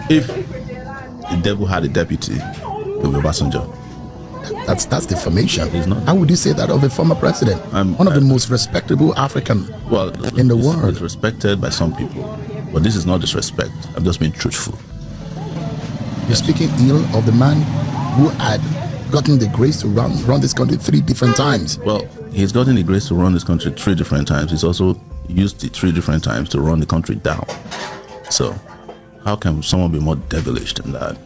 If the devil had a deputy, it would be Obasanjo. That's defamation. He's not. How would you say that of a former president? One of the most respectable African in the world. He's respected by some people, but this is not disrespect. I'm just being truthful. You're speaking ill of the man who had gotten the grace to run this country 3 different times. Well, he's gotten the grace to run this country 3 different times. He's also used it 3 different times to run the country down. So, how can someone be more devilish than that?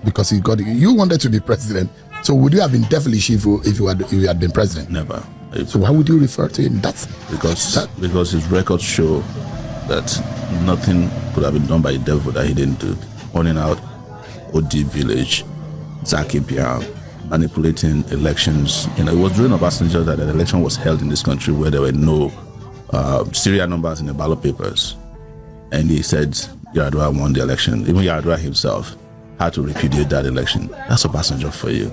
Because you wanted to be president. So would you have been devilish if you had been president? Never. So why would you refer to him? Because his records show that nothing could have been done by the devil that he didn't do. Running out OD Village, Zaki Biam, manipulating elections. It was during Obasanjo that an election was held in this country where there were no serial numbers in the ballot papers. And he said Yar'Adua won the election. Even Yar'Adua himself had to repudiate that election. That's Obasanjo for you.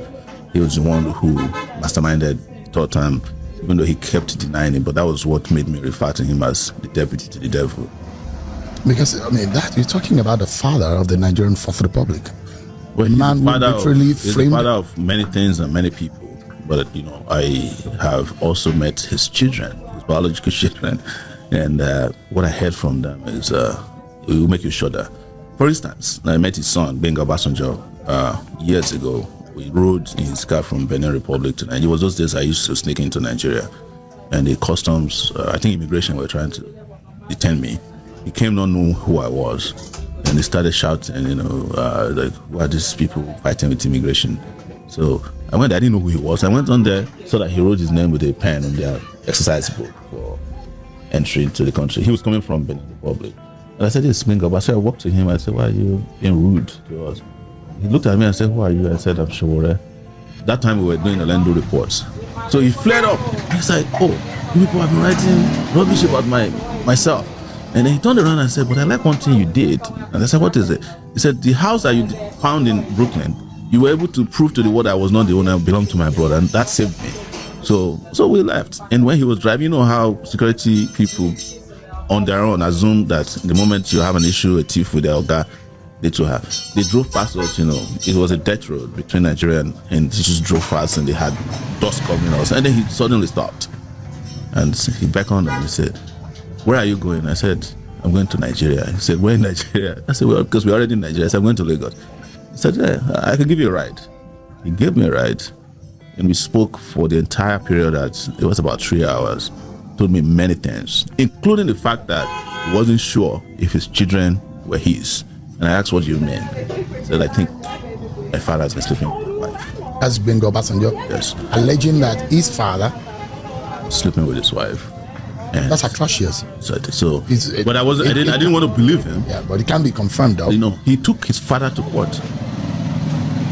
He was the one who masterminded third time, even though he kept denying it. But that was what made me refer to him as the deputy to the devil. Because that you're talking about the father of the Nigerian Fourth Republic. Well, he's the father of many things and many people. But I have also met his children, his biological children, and what I heard from them is it will make you shudder. For instance, I met his son, Benga Obasanjo, years ago. We rode in his car from Benin Republic to Nigeria. It was those days I used to sneak into Nigeria. And the customs, I think immigration were trying to detain me. He came not knowing who I was. And they started shouting, like, why are these people fighting with immigration? So I didn't know who he was. I went on there so that he wrote his name with a pen on their exercise book for entry into the country. He was coming from Benin Republic. And I said, this is Benga. So I walked to him. I said, why are you being rude to us? He looked at me and said, who are you? I said, I'm Sowore. That time we were doing the Lendo reports. So he flared up. He's like, oh, you people have been writing rubbish about myself. And then he turned around and said, but I like one thing you did. And I said, what is it? He said, the house that you found in Brooklyn, you were able to prove to the world I was not the owner, it belonged to my brother. And that saved me. So we left. And when he was driving, you know how security people on their own assume that the moment you have an issue, a thief with their Oga, they drove past us, it was a death road between Nigeria and they just drove fast and they had dust covering us. And then he suddenly stopped. And he beckoned and he said, where are you going? I said, I'm going to Nigeria. He said, where in Nigeria? I said, well, because we're already in Nigeria. I said, I'm going to Lagos. He said, yeah, I can give you a ride. He gave me a ride. And we spoke for the entire period it was about 3 hours. Told me many things, including the fact that he wasn't sure if his children were his. And I asked, what do you mean? He said, I think my father has been sleeping with my wife. That's Benga Obasanjo? Yes. Alleging that his father was sleeping with his wife. And that's atrocious. But I didn't want to believe him. Yeah, but it can be confirmed though. He took his father to court.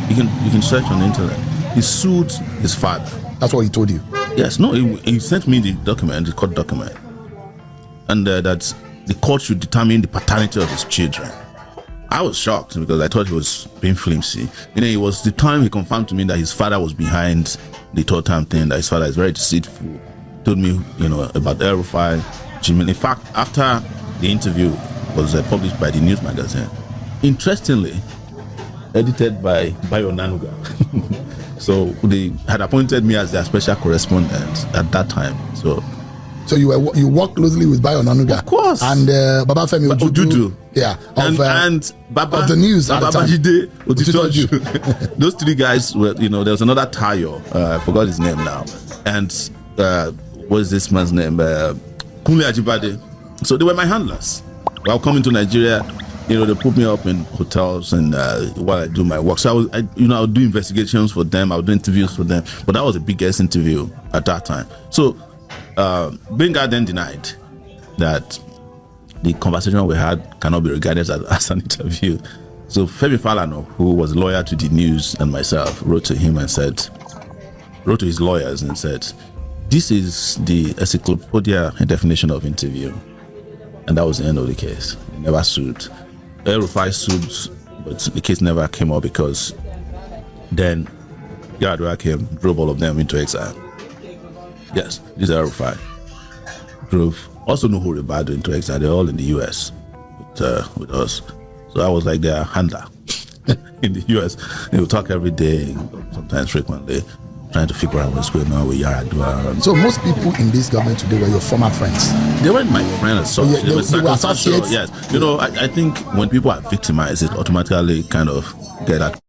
You can search on the internet. He sued his father. That's what he told you? Yes. No, he sent me the court document. And that the court should determine the paternity of his children. I was shocked because I thought he was being flimsy. It was the time he confirmed to me that his father was behind the third time thing, that his father is very deceitful. Told me, about El-Rufai, Jimmy. In fact, after the interview was published by the news magazine, interestingly, edited by Bayo Nanuga. So they had appointed me as their special correspondent at that time. So you worked closely with Bayo Nanuga, of course, and Baba Femi Ojudu, yeah, and Baba of the news, Baba Jide Otitoju. Those 3 guys were, there was another Tayo, I forgot his name now, and what is this man's name? Kunle Ajibade. So they were my handlers. While coming to Nigeria, they put me up in hotels and while I do my work. So I would do investigations for them. I would do interviews for them. But that was the biggest interview at that time. So Benga then denied that the conversation we had cannot be regarded as an interview. So Femi Falana, who was a lawyer to the news and myself, wrote to his lawyers and said, this is the encyclopedia definition of interview. And that was the end of the case. They never sued. El-Rufai sued, but the case never came up because then Yar'Adua came, drove all of them into exile. Yes, this is El-Rufai. Drove also Nuhu Ribadu into exile. They're all in the US with us. So I was like their handler in the US. They would talk every day, sometimes frequently, trying to figure out what's going on with Yaradua. So most people in this government today were your former friends. They weren't my friends as such. They were associates. Yes. You know, I think when people are victimized, it automatically kind of get that